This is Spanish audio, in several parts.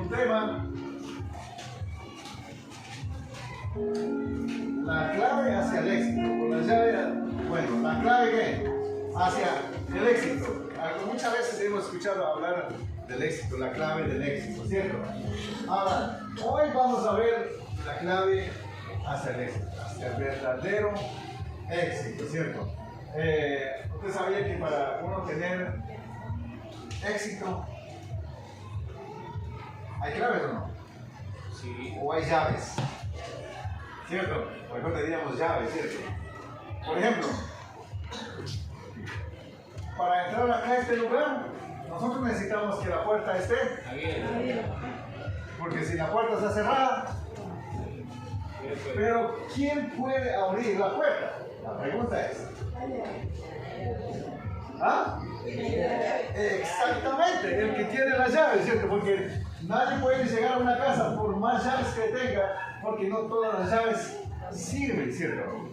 un tema. La clave hacia el éxito. La llave, bueno, la clave ¿qué? Hacia el éxito. Muchas veces hemos escuchado hablar del éxito, la clave del éxito, ¿cierto? Ahora, hoy vamos a ver la clave hacia el éxito, hacia el verdadero éxito, ¿cierto? Usted sabía que para uno tener éxito, ¿hay claves o no? Sí. ¿O hay llaves? ¿Cierto? Mejor diríamos llaves, ¿cierto? Por ejemplo, para entrar acá a este lugar, nosotros necesitamos que la puerta esté Abierto. porque si la puerta está cerrada, pero ¿quién puede abrir la puerta? La pregunta es, ¿ah? Exactamente, el que tiene la llave, ¿cierto? Porque nadie puede llegar a una casa por más llaves que tenga, porque no todas las llaves sirven, ¿cierto?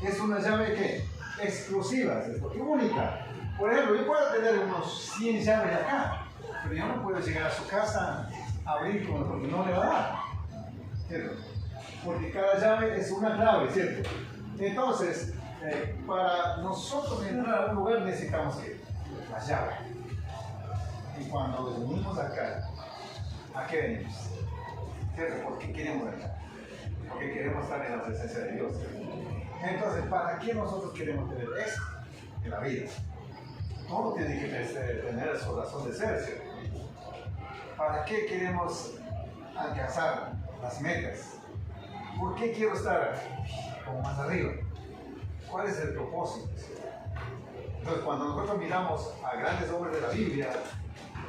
Es una llave que exclusiva, ¿cierto? Y única. Por ejemplo, yo puedo tener unos 100 llaves acá, pero yo no puedo llegar a su casa a abrir porque no le va a dar, ¿cierto? Porque cada llave es una clave, ¿cierto? Entonces, para nosotros entrar a un lugar necesitamos que la llave. Y cuando venimos acá, ¿a qué venimos? ¿Cierto? ¿Por qué queremos entrar? Porque queremos estar en la presencia de Dios. Entonces, ¿para qué nosotros queremos tener esto en la vida? Todo tiene que tener su razón de ser, ¿cierto? ¿Para qué queremos alcanzar las metas? ¿Por qué quiero estar como más arriba? ¿Cuál es el propósito? Entonces, cuando nosotros miramos a grandes hombres de la Biblia,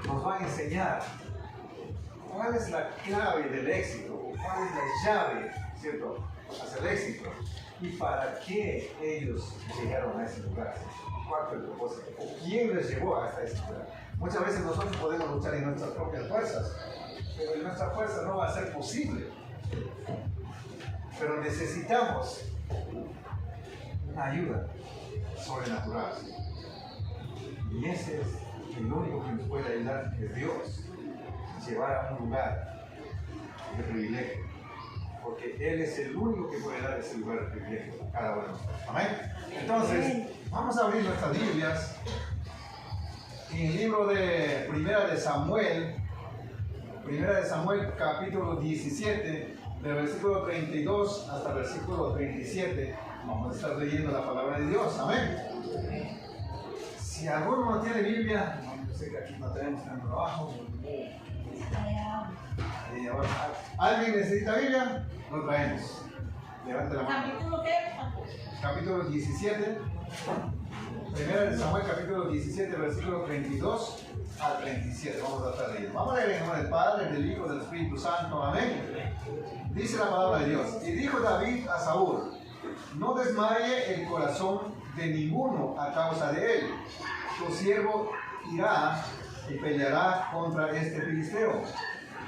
nos van a enseñar cuál es la clave del éxito, cuál es la llave, ¿cierto?, hacia el éxito, y para qué ellos llegaron a ese lugar. ¿Cuál fue el propósito? ¿O quién les llevó hasta ese lugar? Muchas veces nosotros podemos luchar en nuestras propias fuerzas, pero en nuestra fuerza no va a ser posible. Pero necesitamos una ayuda sobrenatural. Y ese es el único que nos puede ayudar, es Dios. Llevar a un lugar de privilegio. Porque Él es el único que puede dar ese lugar de privilegio a cada uno. Amén. Entonces, vamos a abrir nuestras Biblias en el libro de Primera de Samuel capítulo 17, del versículo 32 hasta el versículo 37. Vamos a estar leyendo la palabra de Dios. Amén. Si alguno no tiene Biblia, yo sé que aquí no tenemos en el trabajo. ¿Alguien necesita Biblia? Lo traemos. Levante la mano. ¿Capítulo qué? Capítulo 17. Primera de Samuel, capítulo 17, versículo 32 al 37. Vamos a estar leyendo. Vamos a leer en nombre del Padre, del Hijo, del Espíritu Santo. Amén. Dice la palabra de Dios. Y dijo David a Saúl: no desmaye el corazón de ninguno a causa de él. Tu siervo irá y peleará contra este filisteo.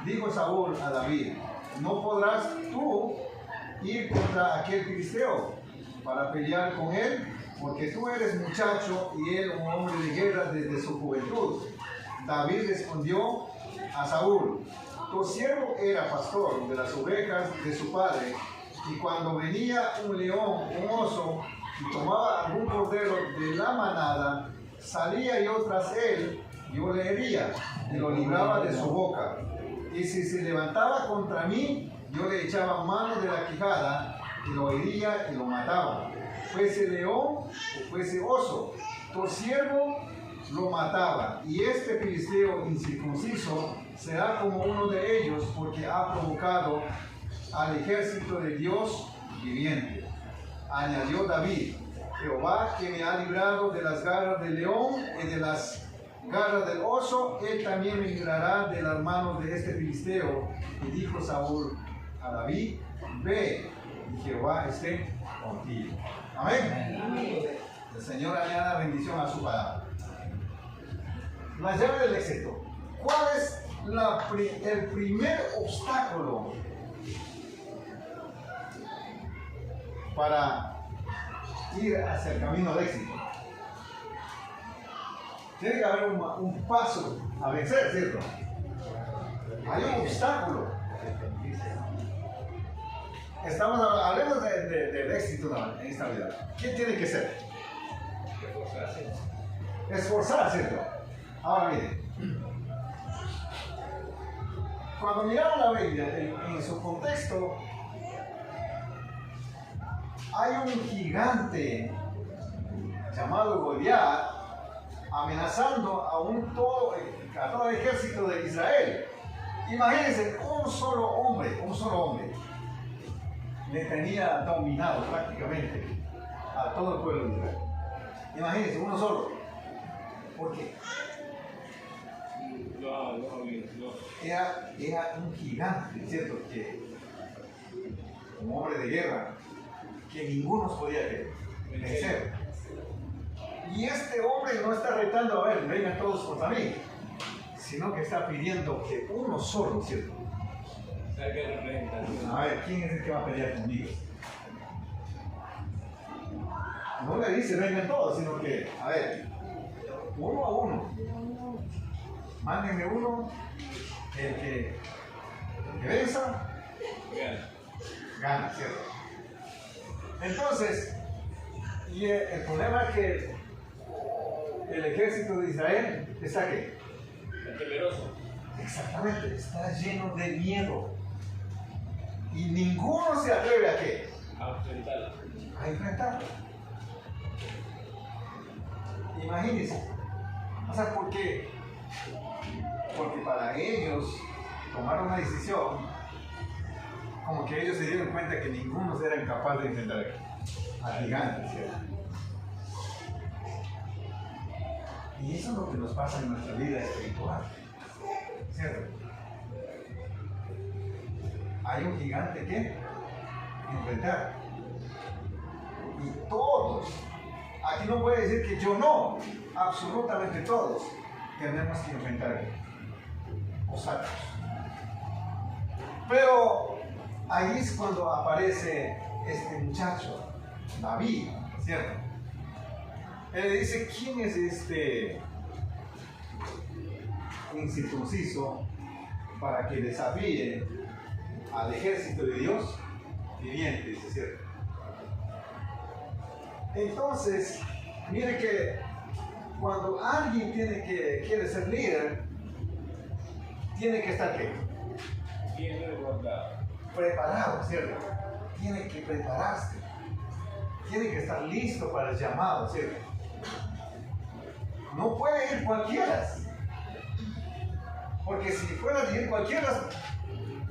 Dijo Saúl a David: no podrás tú ir contra aquel filisteo para pelear con él, porque tú eres muchacho y él un hombre de guerra desde su juventud. David respondió a Saúl: tu siervo era pastor de las ovejas de su padre, y cuando venía un león, un oso, y tomaba algún cordero de la manada, salía yo tras él, yo le hería y lo libraba de su boca. Y si se levantaba contra mí, yo le echaba mano de la quijada y lo hería y lo mataba. Fuese león o fuese oso, tu siervo lo mataba. Y este filisteo incircunciso será como uno de ellos, porque ha provocado al ejército de Dios viviente. Añadió David: Jehová, que me ha librado de las garras del león y de las garras del oso, él también me librará de las manos de este filisteo. Y dijo Saúl a David: ve, y Jehová esté contigo. Amén. El Señor añada bendición a su palabra. La llave del éxito. ¿Cuál es el primer obstáculo para ir hacia el camino del éxito? Tiene que haber un paso a vencer, ¿cierto? Hay un obstáculo. Hablemos del éxito en esta vida. ¿Qué tiene que ser? Esforzarse, ¿cierto? Ahora mire, cuando miramos la Biblia en su contexto, hay un gigante llamado Goliat amenazando a todo el ejército de Israel. Imagínense, un solo hombre le tenía dominado prácticamente a todo el pueblo de Israel. Imagínense, uno solo. ¿Por qué? Era un gigante, ¿cierto? Un hombre de guerra que ninguno podía vencer. Y este hombre no está retando, a ver, vengan todos contra mí, sino que está pidiendo que uno solo, ¿cierto? A ver, ¿quién es el que va a pelear conmigo? No le dice vengan todos, sino que, a ver, uno a uno. Mándenme uno, el que venza, gana, ¿cierto? Entonces, y el problema es que el ejército de Israel está ¿qué? Temeroso. Exactamente, está lleno de miedo. Y ninguno se atreve a ¿qué? A enfrentarlo. Imagínense. O sea, ¿por qué? Porque para ellos tomar una decisión, como que ellos se dieron cuenta que ninguno era capaz de enfrentar al gigante, ¿cierto? Y eso es lo que nos pasa en nuestra vida espiritual, ¿cierto? Hay un gigante que enfrentar. Y todos, aquí no puede decir que yo no, absolutamente todos tenemos que enfrentar obstáculos. Pero ahí es cuando aparece este muchacho, David, ¿cierto? Él le dice, ¿quién es este incircunciso para que desafíe al ejército de Dios viviente, dice, ¿cierto? Entonces, mire que cuando alguien quiere ser líder, tiene que estar ¿qué? Preparado, ¿cierto? Tiene que prepararse. Tiene que estar listo para el llamado, ¿cierto? No puede ir cualquiera. Porque si fuera a ir cualquiera,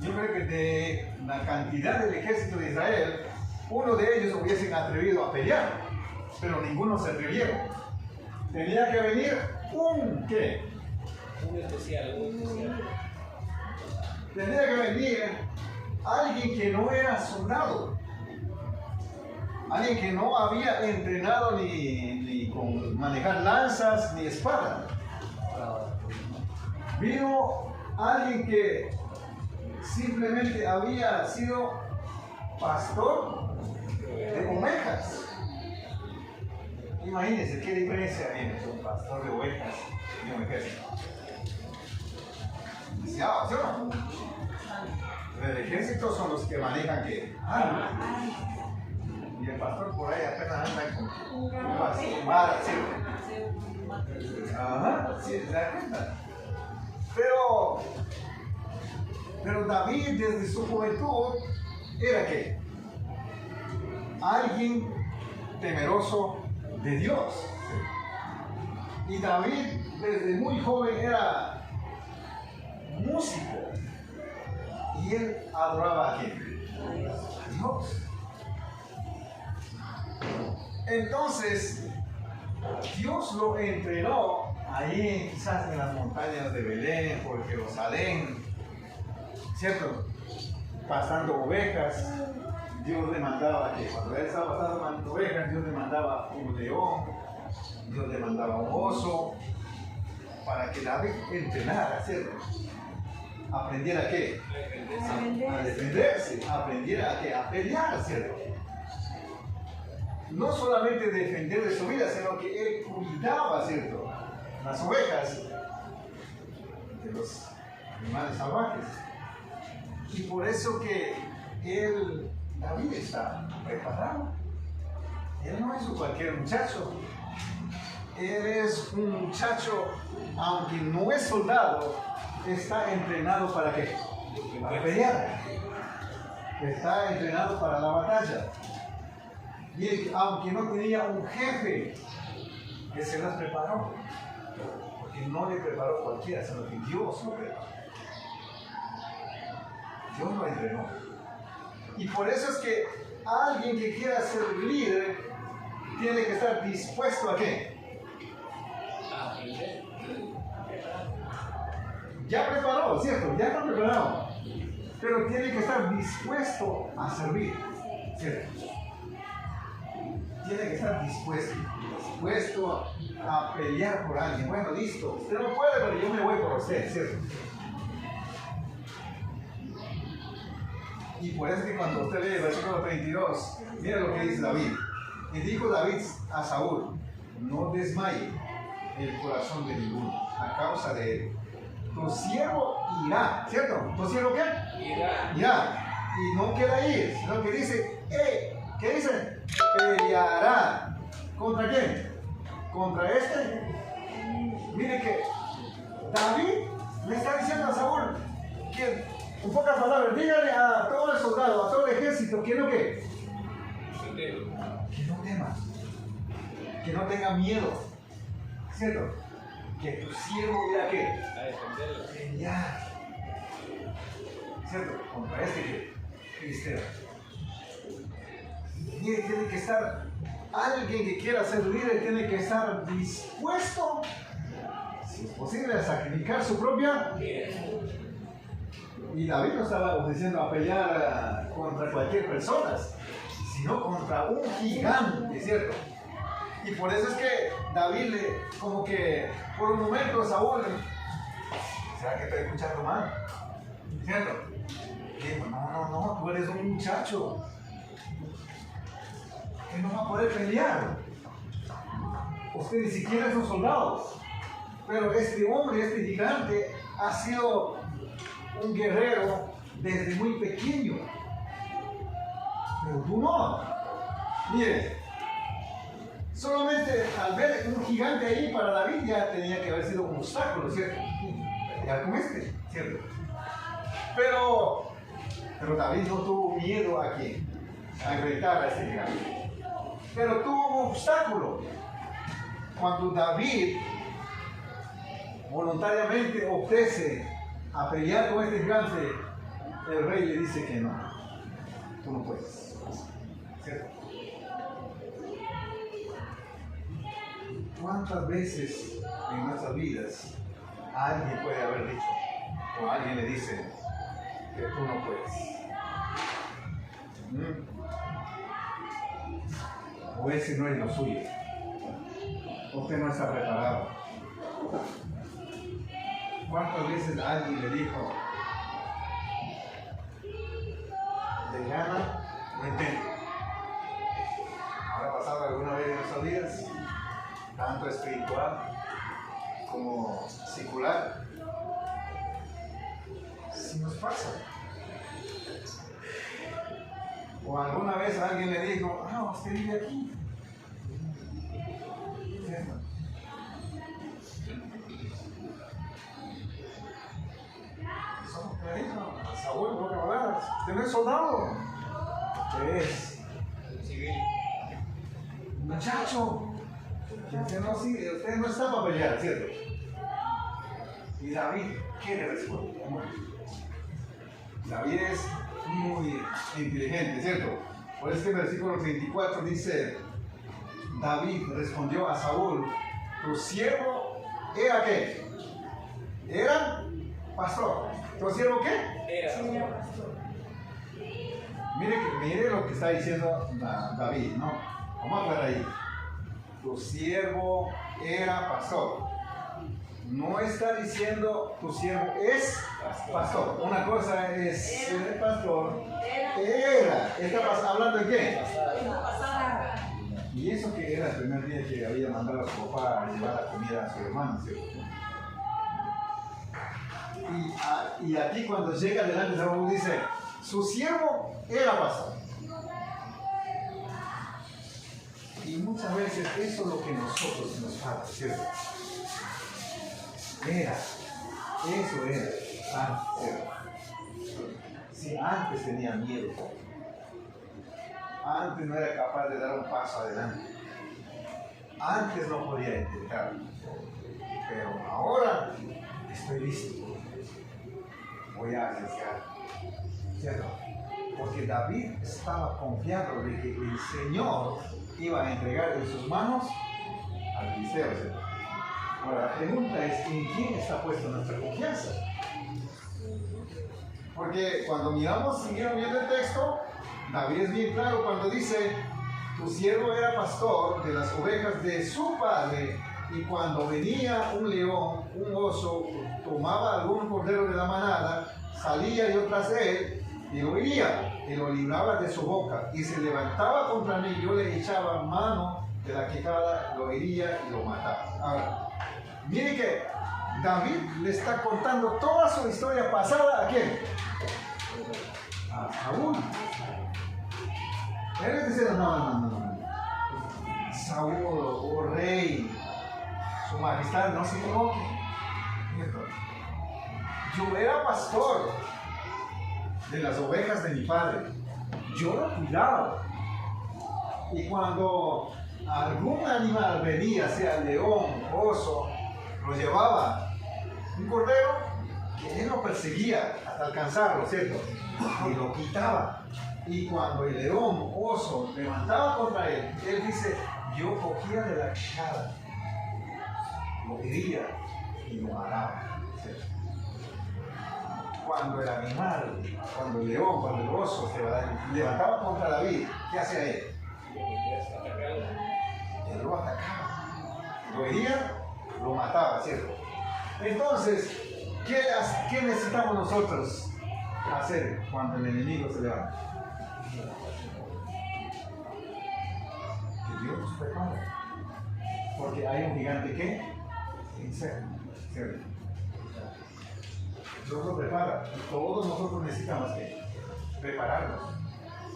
yo creo que de la cantidad del ejército de Israel, uno de ellos hubiesen atrevido a pelear, pero ninguno se atrevieron. Tenía que venir un ¿qué? Un especial. Tenía que venir alguien que no era soldado, alguien que no había entrenado ni con manejar lanzas ni espadas. Vino alguien que simplemente había sido pastor de ovejas. Imagínense qué diferencia hay entre un pastor de ovejas y un ejército. ¿Sí o no? El ejército son los que manejan ¿qué? Armas. Y el pastor por ahí apenas anda con vara, ¿sí? Ajá, sí, se da cuenta. Pero David desde su juventud era ¿qué? Alguien temeroso de Dios. Y David desde muy joven era músico. Y él adoraba a quién? A Dios. Entonces, Dios lo entrenó ahí, quizás en las montañas de Belén, por Jerusalén, ¿cierto? Pasando ovejas. Dios le mandaba que cuando él estaba pasando ovejas, Dios le mandaba un león, Dios le mandaba un oso, para que David entrenara, ¿cierto? Aprendiera a qué? A defenderse, aprendiera a qué? A pelear, ¿cierto? No solamente defender de su vida, sino que él cuidaba, ¿cierto? Las ovejas de los animales salvajes. Y por eso que David está preparado. Él no es cualquier muchacho. Él es un muchacho, aunque no es soldado, está entrenado ¿para qué? Para pelear. Está entrenado para la batalla. Y aunque no tenía un jefe que se las preparó, porque no le preparó cualquiera, sino que Dios lo preparó. Dios lo entrenó. Y por eso es que alguien que quiera ser líder tiene que estar dispuesto a qué? Ya preparó, ¿cierto? Ya está preparado. Pero tiene que estar dispuesto a servir, ¿cierto? Tiene que estar dispuesto a pelear por alguien. Bueno, listo, usted no puede, pero yo me voy por usted, ¿cierto? Y por eso que cuando usted lee el versículo 32, mira lo que dice David. Y dijo David a Saúl: no desmaye el corazón de ninguno a causa de él. Tu siervo irá, ¿cierto? ¿Tu siervo qué? Irá. Y no queda ir, sino que dice, ¿qué dice? Peleará. ¿Contra quién? ¿Contra este? Mire que David le está diciendo a Saúl que, en pocas palabras, dígale a todo el soldado, a todo el ejército, que no qué. Que no tema, que no tenga miedo, ¿cierto? Que tu siervo irá a qué? A defenderlo. Pelear, ¿cierto? Contra este que Cristero. Mire, tiene que estar, alguien que quiera ser líder tiene que estar dispuesto, si es posible, a sacrificar su propia. Y David no estaba diciendo a pelear contra cualquier persona, sino contra un gigante, ¿cierto? Y por eso es que David como que por un momento Saúl, ¿será que estoy escuchando mal? ¿Cierto? Y dijo, no, tú eres un muchacho que no va a poder pelear. Usted ni siquiera es un soldado. Pero este hombre, este gigante, ha sido un guerrero desde muy pequeño. Pero tú no. Mire, solamente al ver un gigante ahí para David ya tenía que haber sido un obstáculo, ¿cierto? Ya con este, ¿cierto? Pero David no tuvo miedo a quién, a enfrentar a este gigante. Pero tuvo un obstáculo. Cuando David voluntariamente ofrece a pelear con este gigante, el rey le dice que no, tú no puedes, ¿cierto? ¿Cuántas veces en nuestras vidas alguien puede haber dicho, o alguien le dice que tú no puedes? O ese no es lo suyo, usted no está preparado. ¿Cuántas veces alguien le dijo, de gana, no intento? ¿Habrá pasado alguna vez en nuestras vidas? Tanto espiritual como secular. Si nos pasa. O alguna vez alguien le dijo, usted vive aquí. ¿Cierto? Somos que le dijo a Saúl, no me hablas. Usted no es soldado. Usted es Civil. muchacho. Usted no está para pelear, ¿cierto? Y David, ¿qué le responde? David es muy inteligente, ¿cierto? Por este versículo 34 dice, David respondió a Saúl, tu siervo era ¿qué? Era pastor. ¿Tu siervo qué? Era pastor. Mire lo que está diciendo David, ¿no? Vamos a ver ahí. Tu siervo era pastor. No está diciendo tu siervo es pastor. Una cosa es ser pastor. Era. ¿Está hablando de qué? Y eso que era el primer día que había mandado a su papá a llevar la comida a su hermano, ¿cierto? Y aquí cuando llega delante de Saúl dice, su siervo era pastor. Y muchas veces eso es lo que nosotros nos falta, ¿cierto? Eso era antes. Si antes tenía miedo, antes no era capaz de dar un paso adelante, antes no podía intentar, pero ahora estoy listo, voy a arriesgar, ¿cierto? Porque David estaba confiado de que el Señor iba a entregar en sus manos al filisteo, ¿cierto? Ahora la pregunta es, ¿en quién está puesta nuestra confianza? Porque cuando siguieron viendo el texto, David es bien claro cuando dice, tu siervo era pastor de las ovejas de su padre, y cuando venía un león, un oso, tomaba algún cordero de la manada, salía yo tras él, y lo hería, y lo libraba de su boca, y se levantaba contra mí, yo le echaba mano de la quijada, lo hería y lo mataba. Ahora, mire que David le está contando toda su historia pasada, ¿a quién? A Saúl. Él le dice, no. Saúl, oh rey, su majestad, no se equivoque. Yo era pastor de las ovejas de mi padre. Yo lo cuidaba. Y cuando algún animal venía, sea león, oso, lo llevaba. Un cordero, que él lo perseguía hasta alcanzarlo, ¿cierto? Y lo quitaba. Y cuando el león, oso, levantaba contra él, él dice, yo cogía de la quijada, lo hería y lo mataba, ¿cierto? Cuando el animal, cuando el león, cuando el oso se levantaba contra David, ¿qué hacía él? Él lo atacaba, lo hería, lo mataba, ¿cierto? Entonces, ¿qué necesitamos nosotros hacer cuando el enemigo se levanta? Que Dios nos prepare. Porque hay un gigante que vencer, ¿cierto? Dios nos prepara y todos nosotros necesitamos que prepararnos.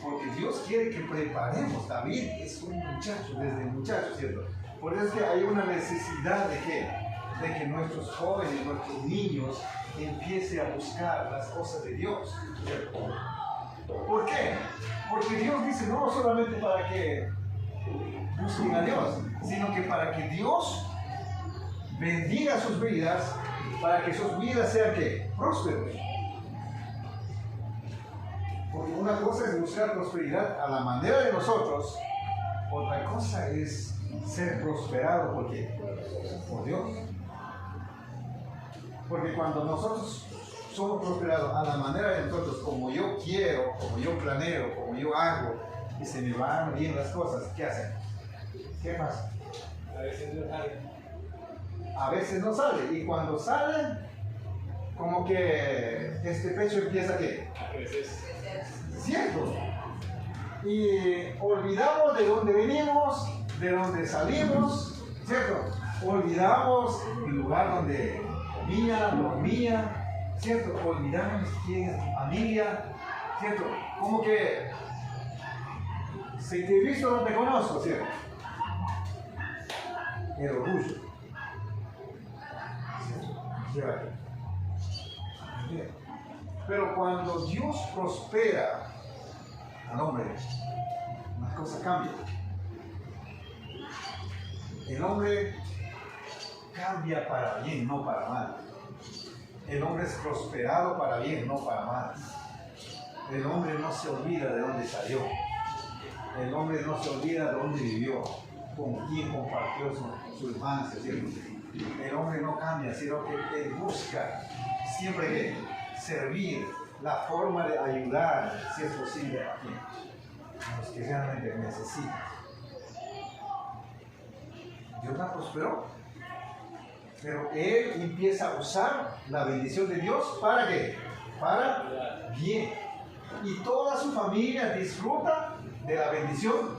Porque Dios quiere que preparemos. David es un muchacho, desde muchacho, ¿cierto? Por eso es que hay una necesidad de que nuestros jóvenes, nuestros niños empiecen a buscar las cosas de Dios, ¿cierto? ¿Por qué? Porque Dios dice no solamente para que busquen a Dios, sino que para que Dios bendiga sus vidas, para que sus vidas sean ¿qué? Prósperos. Porque una cosa es buscar prosperidad a la manera de nosotros, otra cosa es ser prosperado por Dios. Porque cuando nosotros somos prosperados a la manera de nosotros, como yo quiero, como yo planeo, como yo hago, y se me van bien las cosas, ¿qué hacen? ¿Qué pasa? A veces no sale. A veces no sale, y cuando sale, como que este pecho empieza ¿qué? A crecer. ¿Cierto? Y olvidamos de dónde venimos, de dónde salimos, ¿cierto? Olvidamos el lugar donde comía, dormía, ¿cierto? Olvidamos quién es tu familia, ¿cierto? Como que si te he visto no te conozco, ¿cierto? El orgullo. ¿Cierto? Pero cuando Dios prospera al hombre, las cosas cambian. El hombre cambia para bien, no para mal. El hombre es prosperado para bien, no para mal. El hombre no se olvida de dónde salió. El hombre no se olvida de dónde vivió, con quién compartió su infancia, ¿cierto? El hombre no cambia, sino que él busca siempre que servir, la forma de ayudar, si es posible, a los que realmente necesitan. Dios la prosperó, pero él empieza a usar la bendición de Dios ¿para qué? Para bien. Y toda su familia disfruta de la bendición.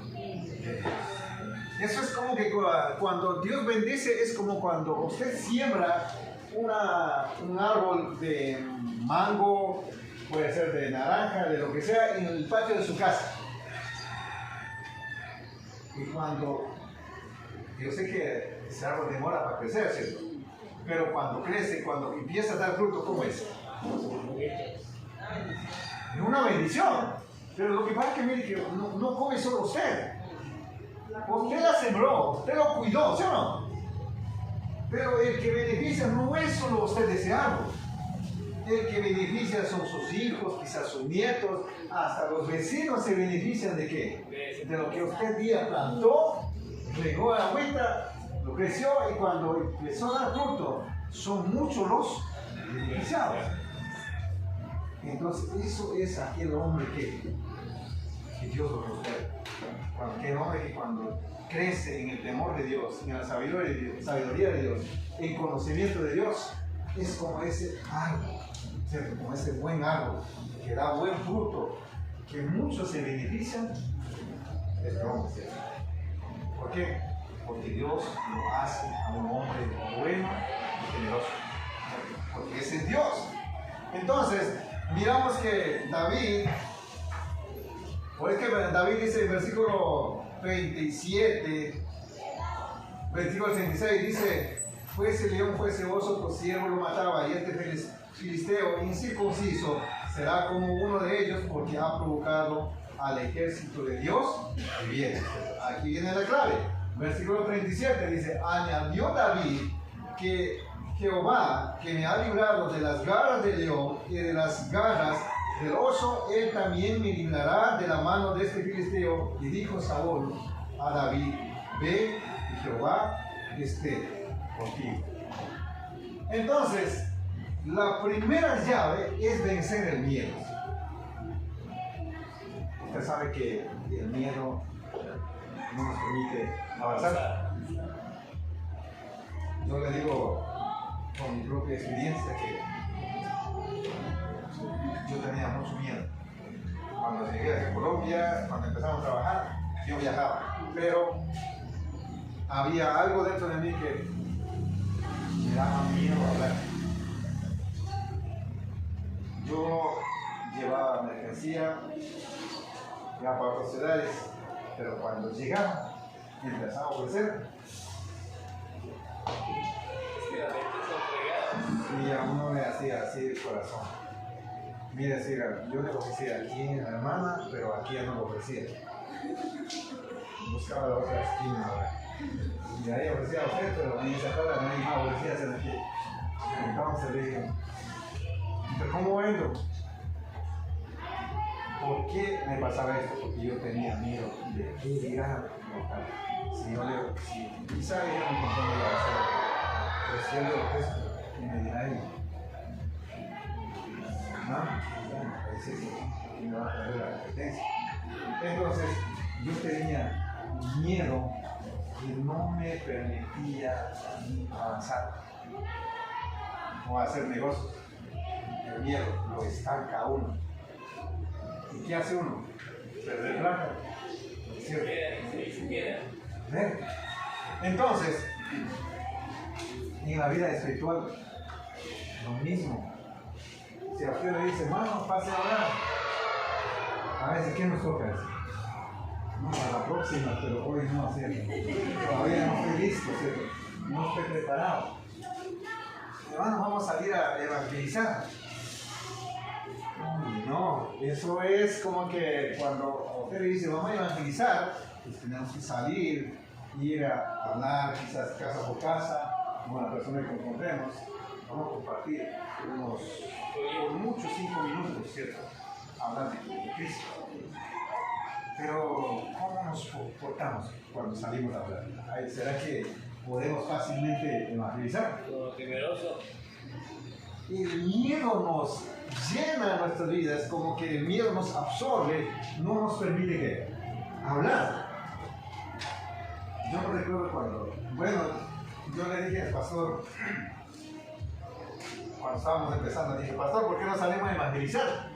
Eso es como que cuando Dios bendice, es como cuando usted siembra un árbol de mango, puede ser de naranja, de lo que sea, en el patio de su casa. Y cuando, yo sé que ese árbol demora para crecer, ¿cierto? Pero cuando crece, cuando empieza a dar fruto, ¿cómo es? Es una bendición. Pero lo que pasa es que mire que no come solo usted. Usted la sembró, usted lo cuidó, ¿sí o no? Pero el que beneficia no es solo usted de ese árbol. El que beneficia son sus hijos, quizás sus nietos, hasta los vecinos se benefician de qué? De lo que usted día plantó, regó la agüita, lo creció y cuando empezó a dar fruto, son muchos los beneficiados. Entonces, eso es aquel hombre que Dios lo prospera. Aquel hombre que cuando crece en el temor de Dios, en la sabiduría de Dios, en conocimiento de Dios, es como ese árbol, ¿cierto? Como ese buen árbol que da buen fruto, que muchos se benefician. Es broma, ¿cierto? ¿Por qué? Porque Dios lo hace a un hombre bueno y generoso. Porque ese es Dios. Entonces, miramos que David, pues que David dice en versículo 37, versículo 36, dice: fuese león, fuese oso, tu siervo lo mataba, y este filisteo incircunciso será como uno de ellos, porque ha provocado al ejército de Dios viviente. Aquí viene la clave. Versículo 37 dice: añadió David que Jehová, que me ha librado de las garras del león y de las garras del oso, él también me librará de la mano de este filisteo. Y dijo Saúl a David: ve, y Jehová esté contigo. Entonces, la primera llave es vencer el miedo. Usted sabe que el miedo no nos permite avanzar. Yo le digo con mi propia experiencia que yo tenía mucho miedo. Cuando llegué a Colombia, cuando empezamos a trabajar, yo viajaba, pero había algo dentro de mí que me daba miedo a hablar. Yo llevaba mercancía ya para otras ciudades, pero cuando llegaba y empezaba a ofrecer, y a uno le hacía así el corazón. Mira, yo le ofrecía aquí en la hermana, pero aquí ya no lo ofrecía. Buscaba la otra esquina ahora. Y ahí ofrecía a usted, pero en esa cara nadie más ofrecía hacer aquí. Entonces le digo: ¿cómo vengo? ¿Por qué me pasaba esto? Porque yo tenía miedo de qué dirá local. Si yo le, si quizá ella me contó la basura, pero si yo le ofrezco, ¿qué me dirá ella? ¿No? Parece que me va a traer la competencia. Entonces, yo tenía miedo que no me permitía avanzar o hacer negocios. El miedo lo estanca a uno. ¿Y qué hace uno? Perder plata. ¿Cierto? ¿Ven? Entonces, en la vida espiritual, lo mismo. Si a usted le dice: hermano, pase a orar, a veces, ¿qué nos toca decir? No, a la próxima, pero hoy no, ¿cierto? Todavía no estoy listo, ¿cierto? No estoy preparado. Hermano, vamos a salir a evangelizar. No, eso es como que cuando usted le dice: vamos a evangelizar, pues tenemos que salir, ir a hablar, quizás casa por casa, con la persona que encontremos. Vamos a compartir por muchos 5 minutos, ¿cierto? Hablar de Cristo. Pero, ¿cómo nos portamos cuando salimos a hablar? ¿Será que podemos fácilmente evangelizar? Temeroso. El miedo nos llena nuestras vidas, como que el miedo nos absorbe, no nos permite ¿qué? Hablar. Yo no recuerdo cuando, yo le dije al pastor, cuando estábamos empezando, dije: pastor, ¿por qué no salimos a evangelizar?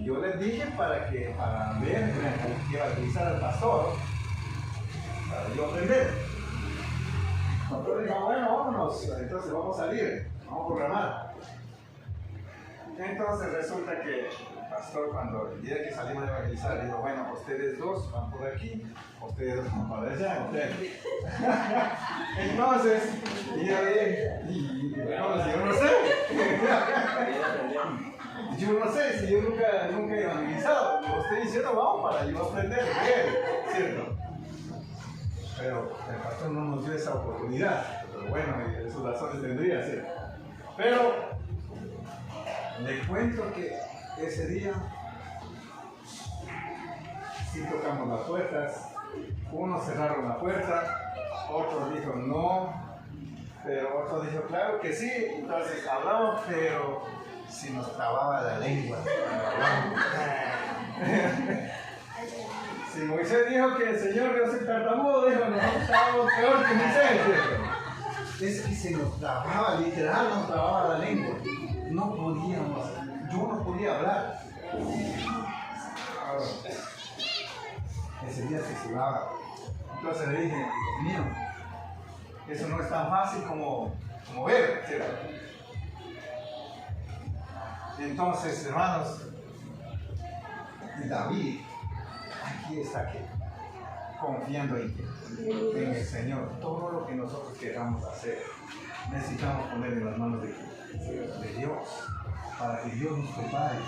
Yo les dije para ver, evangelizar al pastor, para yo aprender. Nosotros dijimos, bueno, vámonos, entonces vamos a salir, vamos a programar. Entonces resulta que el pastor, cuando el día que salimos a evangelizar, dijo, bueno, ustedes dos van por aquí, ustedes dos van para allá, ustedes aquí. Entonces, y yo dije, yo no sé. Yo no sé, si yo nunca he evangelizado, yo estoy diciendo, vamos para yo aprender, ¿cierto? Pero el pastor no nos dio esa oportunidad, pero bueno, sus razones tendría, ¿cierto? Pero le cuento que ese día sí tocamos las puertas, unos cerraron la puerta, otros dijo no, pero otros dijo claro que sí, entonces hablamos, pero si nos trababa la lengua. Si Moisés dijo que el Señor Dios es tartamudo, dijo, nosotros estábamos peor que Moisés, ¿cierto? Es que se nos trababa, literal nos trababa la lengua. No podíamos, yo no podía hablar. Ese día se sudaba. Entonces le dije, Dios mío, eso no es tan fácil como ver, ¿cierto? Entonces, hermanos, David, aquí está que, confiando en el Señor, todo lo que nosotros queramos hacer, necesitamos poner en las manos de Dios, para que Dios nos prepare,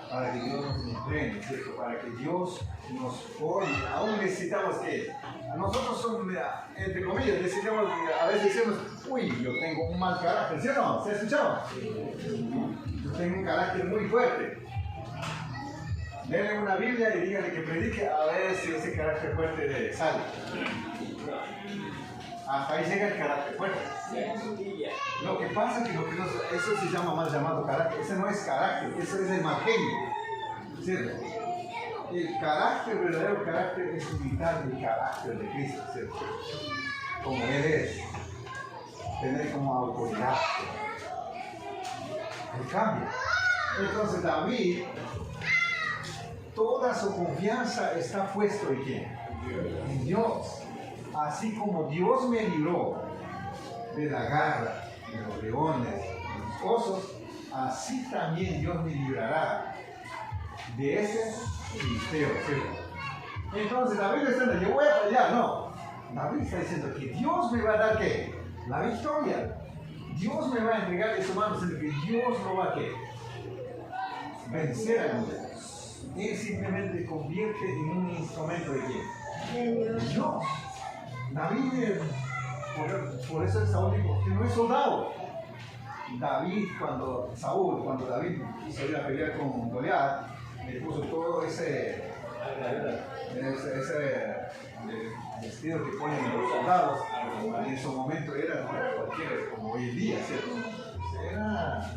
para que Dios nos entrene, ¿cierto? Para que Dios nos forme. Aún necesitamos que, nosotros somos, entre comillas, necesitamos, a veces decimos, uy, yo tengo un mal carácter, ¿sí o no? ¿Se ha escuchado? Yo tengo un carácter muy fuerte. Denle una Biblia y díganle que predique a ver si ese carácter fuerte le sale. Hasta ahí llega el carácter fuerte. Lo que pasa es que eso se llama mal llamado carácter. Ese no es carácter, eso es el mal genio. ¿Cierto? El carácter, el verdadero carácter es imitar el carácter de Cristo, ¿cierto? Como Él es. Tener como autoridad. El cambio. Entonces David, toda su confianza está puesto en quién? En Dios. Así como Dios me libró de la garra, de los leones, de los osos, así también Dios me librará de ese filisteo, ¿cierto? Entonces David está diciendo, yo voy a pelear, no. David está diciendo que Dios me va a dar ¿qué? La victoria. Dios me va a entregar de su mano, sino que Dios lo va a ¿qué? Vencer al mundo. Él simplemente convierte en un instrumento de quién? Dios. David, por eso Saúl dijo que no es soldado. Cuando David quiso ir a pelear con Goliat, le puso todo ese vestido que ponen los soldados. En su momento era cualquiera, como hoy en día, ¿cierto? Era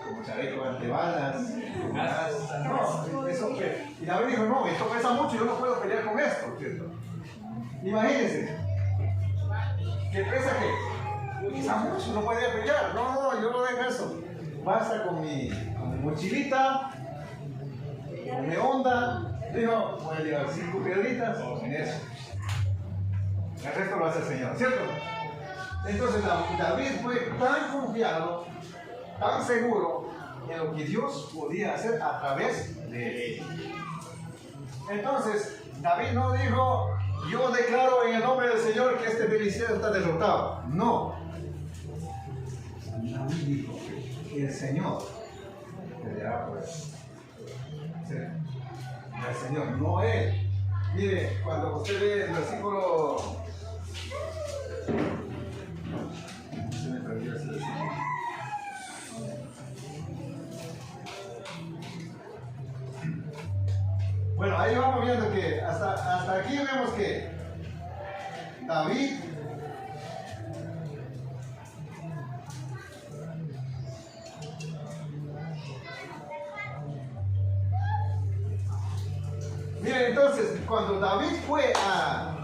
como chaleco antibalas, no, eso que. Y David dijo, no, esto pesa mucho, yo no puedo pelear con esto, ¿cierto? Imagínense, que pesa que pesa mucho, no podía pelear, no, yo no dejo eso. Basta con mi mochilita, con mi onda, dijo, voy a llevar 5 piedritas en eso. El resto lo hace el Señor, ¿cierto? Entonces David fue tan confiado, tan seguro en lo que Dios podía hacer a través de él. Entonces, David no dijo, yo declaro en el nombre del Señor que este filisteo está derrotado. No. David dijo, el Señor peleará por él. ¿Sí? El Señor, no él. Mire, cuando usted ve el versículo... Se me perdió ese versículo. Bueno, ahí vamos viendo que hasta aquí vemos que David mire, entonces cuando David fue a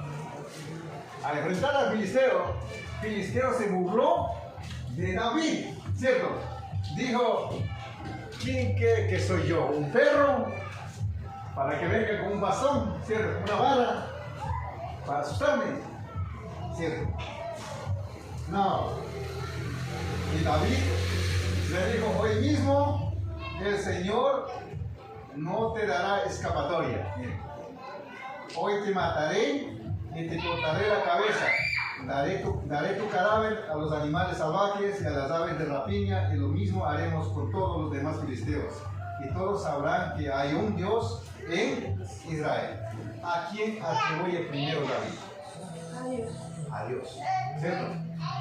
enfrentar al filisteo se burló de David, ¿cierto? Dijo, ¿quién que soy yo? ¿Un perro? Para que venga con un bastón, ¿cierto? Una vara, para asustarme, ¿cierto? No. Y David le dijo, hoy mismo el Señor no te dará escapatoria. Hoy te mataré y te cortaré la cabeza. Daré tu cadáver a los animales salvajes y a las aves de rapiña, y lo mismo haremos con todos los demás filisteos. Y todos sabrán que hay un Dios en Israel. ¿A quién atribuye primero David? A Dios. ¿Cierto?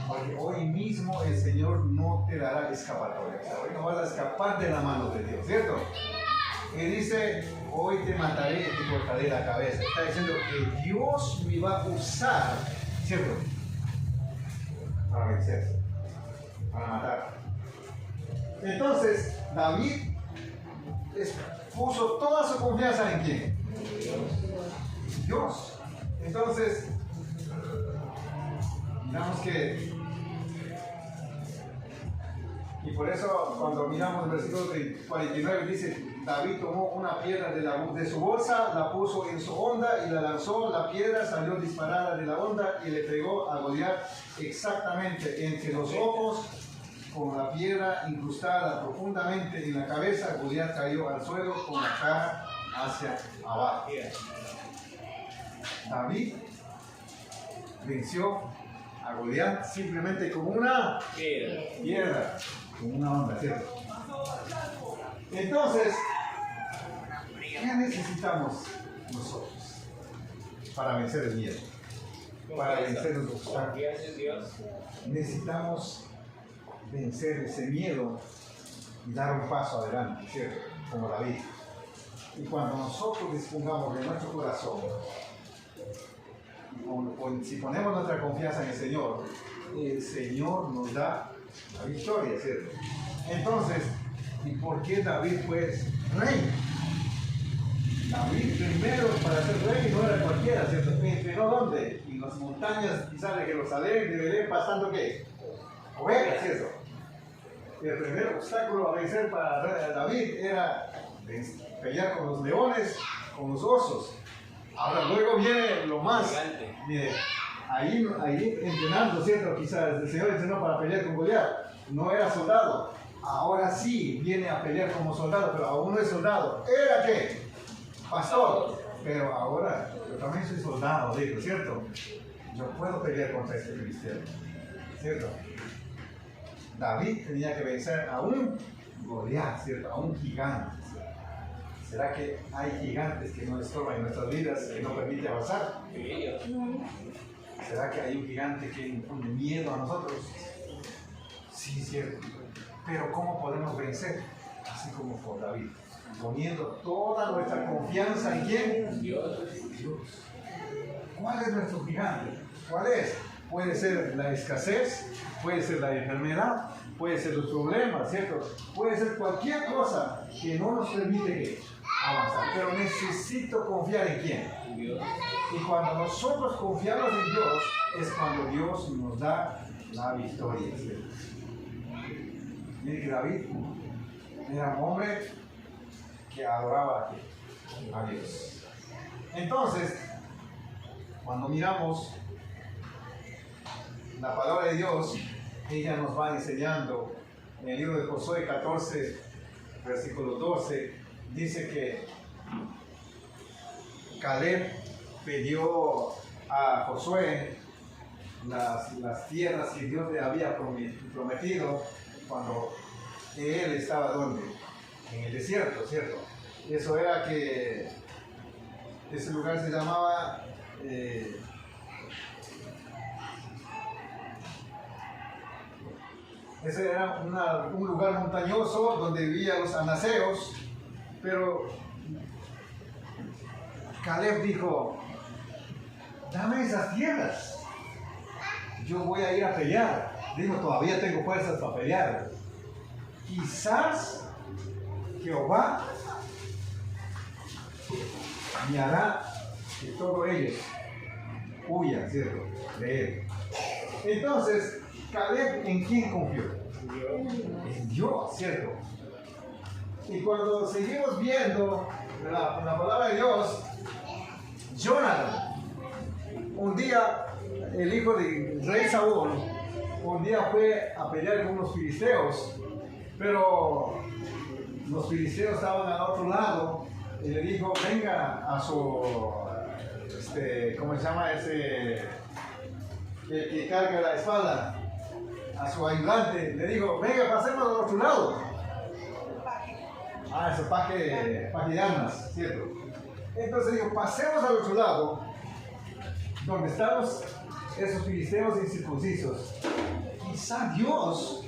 Porque hoy mismo el Señor no te dará escapatoria. O sea, hoy no vas a escapar de la mano de Dios, ¿cierto? Y dice, hoy te mataré y te cortaré la cabeza. Está diciendo que Dios me va a usar, ¿cierto? Para vencer, para matar. Entonces, David puso toda su confianza en ¿quién? Dios. Entonces, miramos que, y por eso cuando miramos el versículo 49 dice, David tomó una piedra de su bolsa, la puso en su honda y la lanzó. La piedra salió disparada de la honda y le pegó a Goliat exactamente entre los ojos, con la piedra incrustada profundamente en la cabeza. Goliat cayó al suelo con la cara hacia abajo. David venció a Goliat simplemente con una piedra, con una honda, ¿cierto? Entonces, ¿qué necesitamos nosotros para vencer el miedo? Para vencer los obstáculos. Necesitamos vencer ese miedo y dar un paso adelante, ¿cierto? Como David. Y cuando nosotros dispongamos de nuestro corazón, si ponemos nuestra confianza en el Señor nos da la victoria, ¿cierto? Entonces, ¿y por qué David fue rey? David primero para ser rey no era cualquiera, ¿cierto? ¿Entrenó dónde? En las montañas quizás de Jerusalén, de Belén, pasando ¿qué? Ovejas, ¿cierto? Y el primer obstáculo a vencer para David era pelear con los leones, con los osos. Ahora luego viene lo más, mire, ahí entrenando, ¿cierto? Quizás el Señor entrenó para pelear con Goliat, no era soldado. Ahora sí viene a pelear como soldado, pero aún no es soldado. ¿Era qué? Pastor. Pero ahora yo también soy soldado, digo, ¿cierto? Yo puedo pelear contra este filisteo, ¿cierto? David tenía que vencer a un Goliat, ¿cierto? A un gigante. ¿Será que hay gigantes que nos estorban en nuestras vidas, que no permiten avanzar? ¿Será que hay un gigante que impone miedo a nosotros? Sí, cierto. Pero ¿cómo podemos vencer? Así como por David, poniendo toda nuestra confianza en ¿quién? Dios. ¿Cuál es nuestro gigante? ¿Cuál es? Puede ser la escasez, puede ser la enfermedad, puede ser los problemas, ¿cierto? Puede ser cualquier cosa que no nos permite avanzar. Pero necesito confiar en ¿quién? Dios. Y cuando nosotros confiamos en Dios, es cuando Dios nos da la victoria, ¿cierto? Mire que David era un hombre que adoraba a Dios. Entonces, cuando miramos la palabra de Dios, ella nos va enseñando en el libro de Josué 14, versículo 12, dice que Caleb pidió a Josué las tierras que Dios le había prometido cuando él estaba ¿dónde? En el desierto, ¿cierto? Eso era que ese lugar se llamaba ese era un lugar montañoso donde vivían los anaseos, pero Caleb dijo, dame esas tierras, yo voy a ir a pelear. Digo, todavía tengo fuerzas para pelear. Quizás Jehová me hará que todos ellos huyan, ¿cierto? De él. Entonces, Caleb, ¿en quién confió? En Dios, ¿cierto? Y cuando seguimos viendo la palabra de Dios, Jonathan, un día el hijo del rey Saúl un día fue a pelear con unos filisteos, pero los filisteos estaban al otro lado y le dijo, venga a su, ¿cómo se llama ese? El que carga la espada, a su ayudante, le dijo, venga, pasemos al otro lado. Ah, ese paje de armas, ¿cierto? Entonces dijo, pasemos al otro lado, donde estamos esos filisteos incircuncisos. Quizá Dios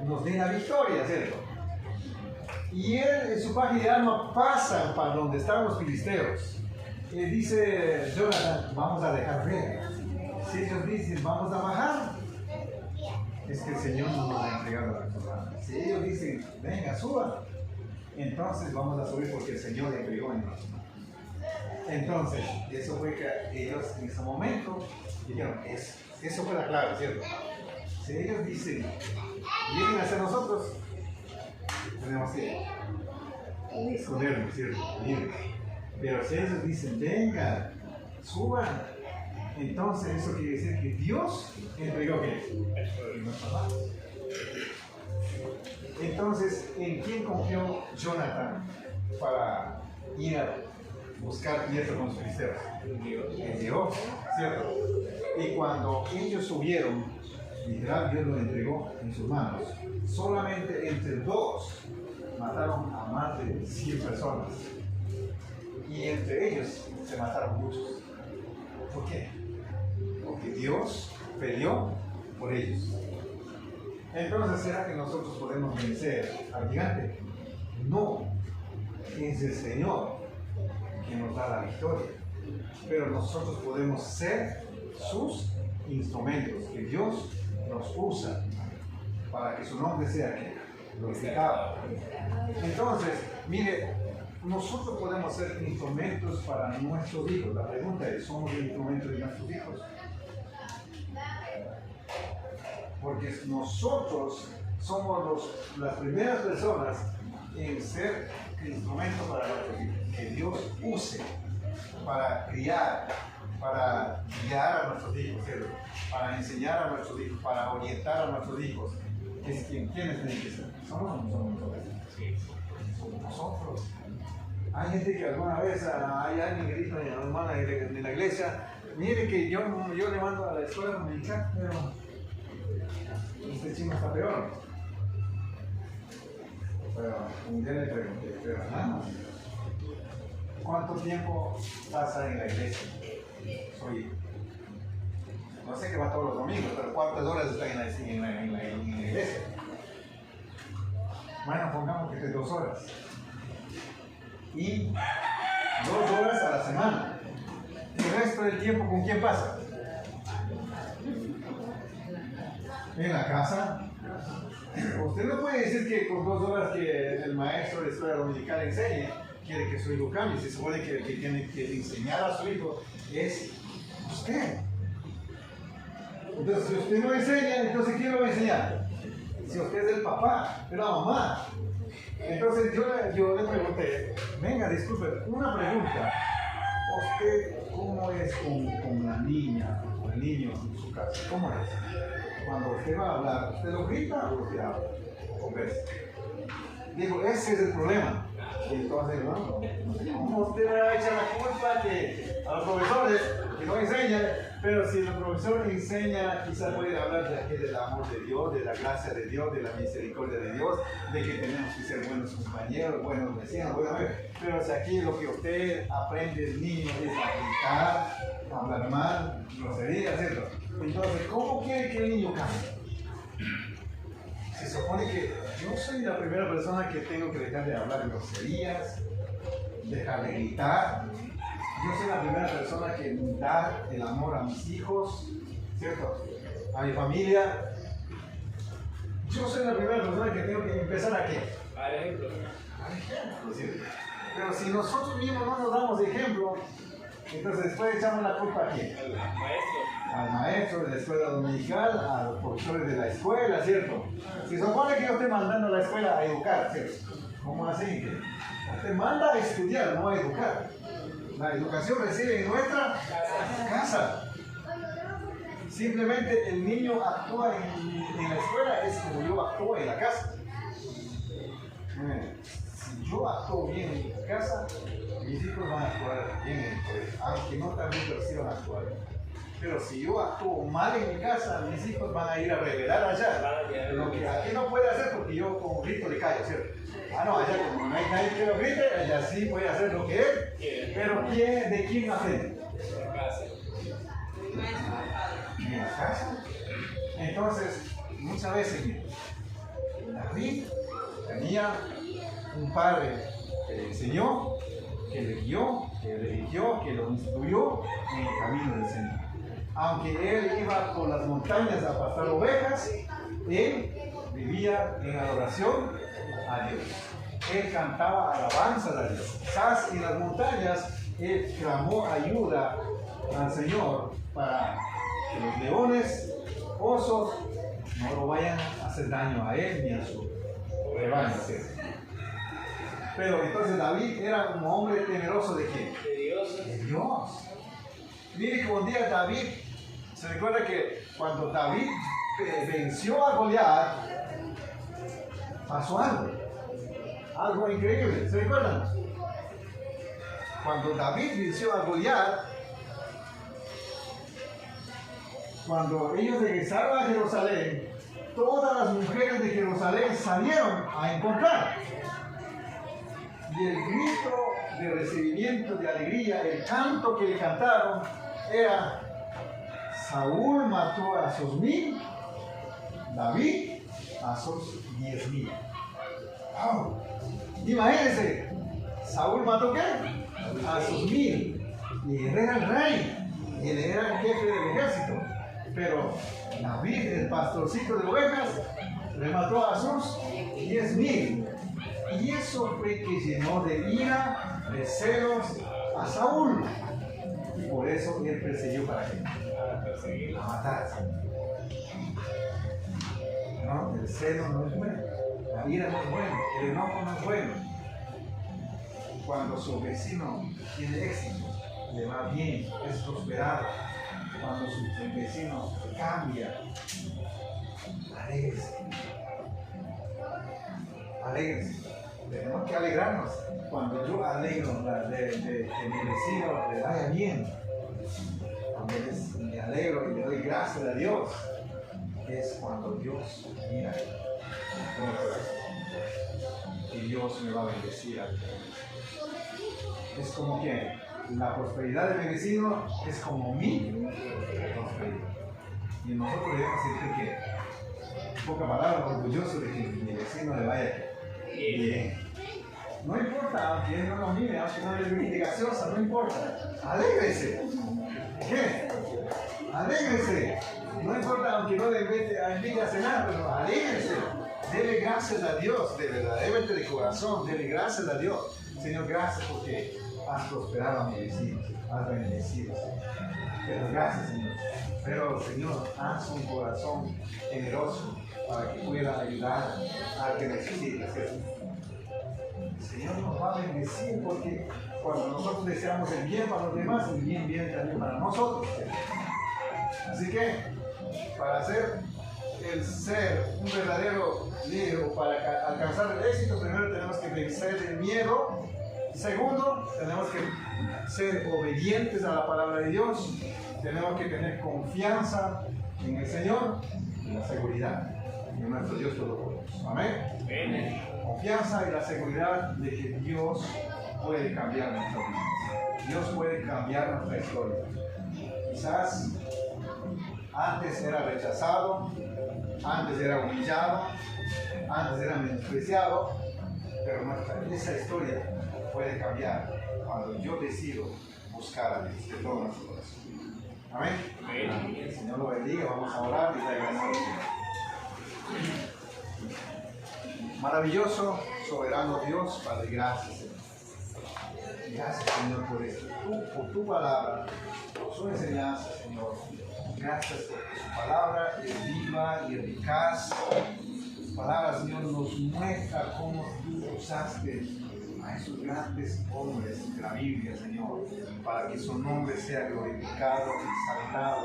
nos dé la victoria, ¿cierto? Y él en su paje de armas pasa para donde están los filisteos. Y dice Jonathan, vamos a dejar ver. Si ellos dicen, vamos a bajar, es que el Señor nos va a entregar la victoria. Si ellos dicen, venga, suban, entonces vamos a subir porque el Señor le entregó en nuestras manos. Entonces, eso fue que ellos en ese momento dijeron, eso fue la clave, ¿cierto? Si ellos dicen, vienen hacia nosotros, tenemos que escondernos, ¿cierto? Pero si ellos dicen, venga, suban, entonces eso quiere decir que Dios entregó ¿qué? En nuestras manos. Entonces, ¿en quién confió Jonathan para ir a buscar tierra con los filisteos? En Dios, ¿cierto? Y cuando ellos subieron, literal, Dios lo entregó en sus manos. Solamente entre dos mataron a más de 100 personas. Y entre ellos se mataron muchos. ¿Por qué? Porque Dios peleó por ellos. Entonces, ¿será que nosotros podemos vencer al gigante? No, es el Señor que nos da la victoria. Pero nosotros podemos ser sus instrumentos, que Dios nos usa para que su nombre sea glorificado. Entonces, mire, nosotros podemos ser instrumentos para nuestros hijos. La pregunta es, ¿somos instrumentos de nuestros hijos? Porque nosotros somos las primeras personas en ser instrumentos para nuestros hijos, que Dios use para criar, para guiar a nuestros hijos, ¿cierto? Para enseñar a nuestros hijos, para orientar a nuestros hijos. ¿Quiénes tienen que ser? ¿Somos nosotros? Somos nosotros. Hay gente que alguna vez, hay alguien que dijo a mi hermana de la iglesia, mire que yo le mando a la escuela dominical, pero este chino está peor. Pero un día le pregunté, pero hermano, ¿cuánto tiempo pasa en la iglesia? No sé que va todos los domingos, pero ¿cuántas horas está en la iglesia? Bueno, pongamos que 2 horas. Y 2 horas a la semana. El resto del tiempo, ¿con quién pasa? En la casa. Usted no puede decir que con 2 horas que el maestro de escuela dominical enseñe, quiere que su hijo cambie. Se supone que el que tiene que enseñar a su hijo es usted. Entonces, si usted no enseña, entonces ¿quién lo va a enseñar? Si usted es el papá, es la mamá. Entonces yo le pregunté, venga, disculpe, una pregunta. ¿Usted cómo es con la niña o el niño en su casa? ¿Cómo es? Cuando usted va a hablar, ¿usted lo grita o usted habla? ¿Conversa? Digo, ese es el problema. Y entonces, ¿no? ¿Cómo usted le va a echar la culpa a los profesores que no enseñan? Pero si el profesor enseña, quizás puede hablar del amor de Dios, de la gracia de Dios, de la misericordia de Dios, de que tenemos que ser buenos compañeros, buenos vecinos, pero si aquí lo que usted aprende el niño es a gritar, a hablar mal, groserías, ¿cierto? Entonces, ¿cómo quiere que el niño cambie? Se supone que yo soy la primera persona que tengo que dejar de hablar groserías, dejar de gritar. Yo soy la primera persona que da el amor a mis hijos, ¿cierto? A mi familia. Yo soy la primera persona que tengo que empezar a ¿qué? Al ejemplo. Al ejemplo, ¿cierto? Pero si nosotros mismos no nos damos ejemplo, entonces después echamos la culpa a ¿quién? Al maestro. Al maestro de la escuela dominical, a los profesores de la escuela, ¿cierto? Se supone que yo estoy mandando a la escuela a educar, ¿cierto? ¿Cómo así? Usted manda a estudiar, no a educar. La educación recibe en nuestra casa. Simplemente el niño actúa en la escuela es como yo actúo en la casa. Si yo actúo bien en mi casa, mis hijos van a actuar bien en el colegio, aunque no también, pero sí van a actuar. Pero si yo actúo mal en mi casa, mis hijos van a ir a revelar allá. Lo que aquí no puede hacer porque yo como grito le callo, ¿cierto? Ah, no, allá como no hay nadie que lo grite, allá sí puede hacer lo que él. Pero ¿de quién aprende? En la casa. Entonces, muchas veces, David tenía un padre que le enseñó, que le guió, que le dirigió, que lo instruyó en el camino del Señor. Aunque él iba por las montañas a pastar ovejas, él vivía en adoración a Dios. Él cantaba alabanzas a Dios. Quizás en las montañas él clamó ayuda al Señor para que los leones, osos, no lo vayan a hacer daño a él ni a su rebaño. Pero entonces David era un hombre temeroso ¿de quién? De Dios. De Dios. Mire que un día David, se recuerda que cuando David venció a Goliat, pasó algo increíble, ¿se recuerdan? Cuando David venció a Goliat, cuando ellos regresaron a Jerusalén, todas las mujeres de Jerusalén salieron a encontrar. Y el grito de recibimiento, de alegría, el canto que le cantaron era: Saúl mató a sus 1000, David a sus 10,000. ¡Wow! Imagínense, Saúl mató ¿qué? A sus 1000. Y él era el rey, y él era el jefe del ejército. Pero David, el pastorcito de ovejas, le mató a sus 10,000. Y eso fue que llenó de ira, de celos a Saúl. Y por eso él persiguió para qué? A matar. No, el celo no es bueno. La ira no es bueno. El enojo no es bueno. Cuando su vecino tiene éxito, le va bien, es prosperado. Cuando su vecino cambia, alégrese. Alégrese. Tenemos que alegrarnos. Cuando yo alegro de que mi vecino le vaya bien, cuando me alegro y le doy gracias a Dios, es cuando Dios mira mi corazón. Y Dios me va a bendecir a mí. Es como que la prosperidad de mi vecino es como mi prosperidad. Y nosotros debemos sentir que, en pocas palabras, orgulloso de que mi vecino le vaya bien. No importa, aunque él no nos mire, aunque no le brinde gaseosa, no importa. Alégrese. ¿Qué? Alégrese. No importa, aunque no le invite a cenar, pero alégrese. Dele gracias a Dios, de verdaderamente de corazón, dele gracias a Dios. Señor, gracias porque has prosperado a mi vecino, has bendecido, Señor. Pero gracias, Señor. Pero, Señor, haz un corazón generoso para que pueda ayudar al que necesite. El Señor nos va a bendecir porque cuando nosotros deseamos el bien para los demás, el bien viene también para nosotros. Así que, para ser un verdadero líder o para alcanzar el éxito, primero tenemos que vencer el miedo. Segundo, tenemos que ser obedientes a la palabra de Dios. Tenemos que tener confianza en el Señor y la seguridad en nuestro Dios Todopoderoso. Amén. Confianza y la seguridad de que Dios puede cambiar nuestra vida. Dios puede cambiar nuestra historia. Quizás antes era rechazado, antes era humillado, antes era menospreciado, pero esa historia puede cambiar cuando yo decido buscar a Dios de todo nuestro corazón. Amén. El Señor lo bendiga. Vamos a orar y darle gracias. Maravilloso, soberano Dios, Padre, gracias, Señor. Gracias, Señor, por esto, por tu palabra, por su enseñanza, Señor. Gracias porque su palabra es viva y eficaz. Su palabra, Señor, nos muestra cómo tú usaste a esos grandes hombres de la Biblia, Señor, para que su nombre sea glorificado, exaltado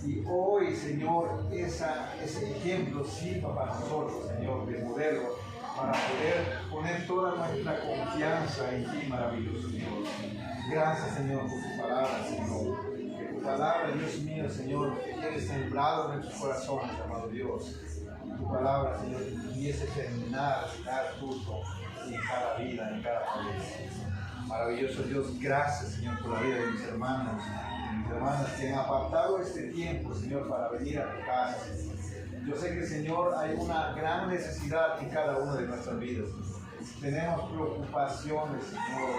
Y hoy, Señor, ese ejemplo sirva para nosotros, Señor, de modelo, para poder poner toda nuestra confianza en ti, maravilloso Dios. Gracias, Señor, por tu palabra, Señor. Que tu palabra, Dios mío, Señor, quede sembrado en nuestros corazones, amado Dios. Y tu palabra, Señor, que pudiese terminar de dar fruto en cada vida, en cada familia. Maravilloso Dios, gracias, Señor, por la vida de mis hermanos y mis hermanas que han apartado este tiempo, Señor, para venir a tu casa. Yo sé que, Señor, hay una gran necesidad en cada una de nuestras vidas. Tenemos preocupaciones, Señor,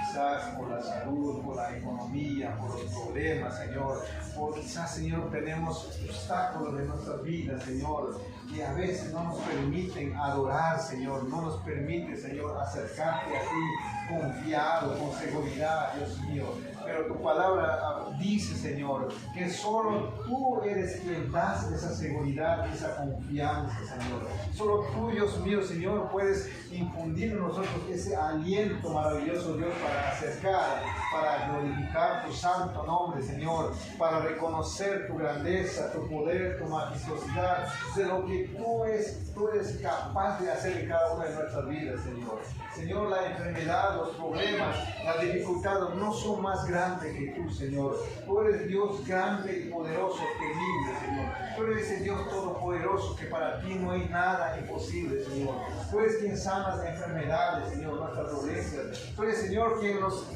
quizás por la salud, por la economía, por los problemas, Señor. O quizás, Señor, tenemos obstáculos en nuestras vidas, Señor, que a veces no nos permiten adorar, Señor, no nos permite, Señor, acercarte a ti confiado, con seguridad, Dios mío. Pero tu palabra dice, Señor, que solo tú eres quien das esa seguridad, esa confianza, Señor. Solo tú, Dios mío, Señor, puedes infundir en nosotros ese aliento maravilloso, Dios, para acercar, para glorificar tu santo nombre, Señor, para reconocer tu grandeza, tu poder, tu majestuosidad, de lo que tú eres capaz de hacer en cada una de nuestras vidas, Señor. Señor, la enfermedad, los problemas, las dificultades no son más grandes que tú, Señor. Tú eres Dios grande y poderoso, temible, Señor. Tú eres ese Dios todopoderoso que para ti no hay nada imposible, Señor. Tú eres quien sana las enfermedades, Señor, nuestras dolencias. Tú eres, Señor, quien nos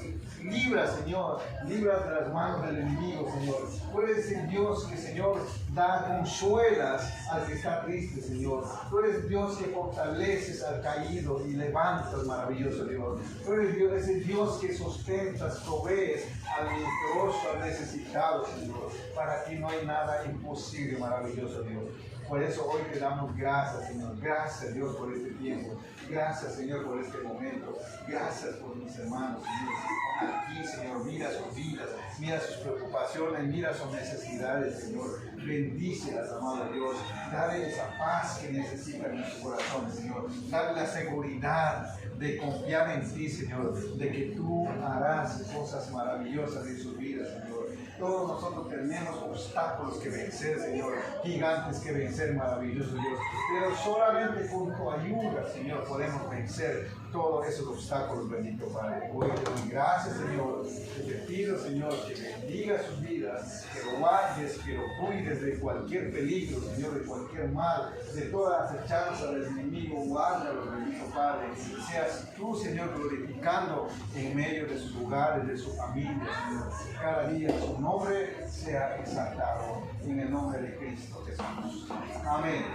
libra, Señor, libra de las manos del enemigo, Señor. Tú eres el Dios que, Señor, da consuelas al que está triste, Señor. Tú eres Dios que fortaleces al caído y levantas, maravilloso Dios. Tú eres Dios, ese Dios que sustentas, provees al menesteroso, al necesitado, Señor. Para ti no hay nada imposible, maravilloso Dios. Por eso hoy te damos gracias, Señor. Gracias, Dios, por este tiempo. Gracias, Señor, por este momento. Gracias por mis hermanos, Señor. Aquí, Señor, mira sus vidas, mira sus preocupaciones, mira sus necesidades, Señor. Bendícelas, amado Dios. Dale esa paz que necesitan en sus corazones, Señor. Dale la seguridad de confiar en ti, Señor, de que tú harás cosas maravillosas en sus vidas, Señor. Todos nosotros tenemos obstáculos que vencer, Señor, gigantes que vencer, maravilloso Dios. Pero solamente con tu ayuda, Señor, podemos vencer todos esos obstáculos, bendito Padre. Hoy te doy gracias, Señor. Te pido, Señor, que bendiga sus vidas, que lo guardes, que lo cuides de cualquier peligro, Señor, de cualquier mal, de toda acechanza del enemigo. Guárdalo, bendito Padre. Seas tú, Señor, glorificando en medio de sus hogares, de su familia, Señor. Cada día su nombre sea exaltado en el nombre de Cristo Jesús. Amén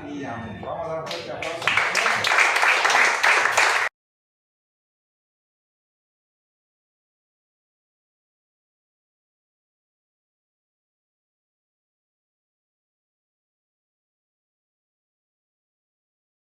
y amén. Vamos a dar un fuerte aplauso.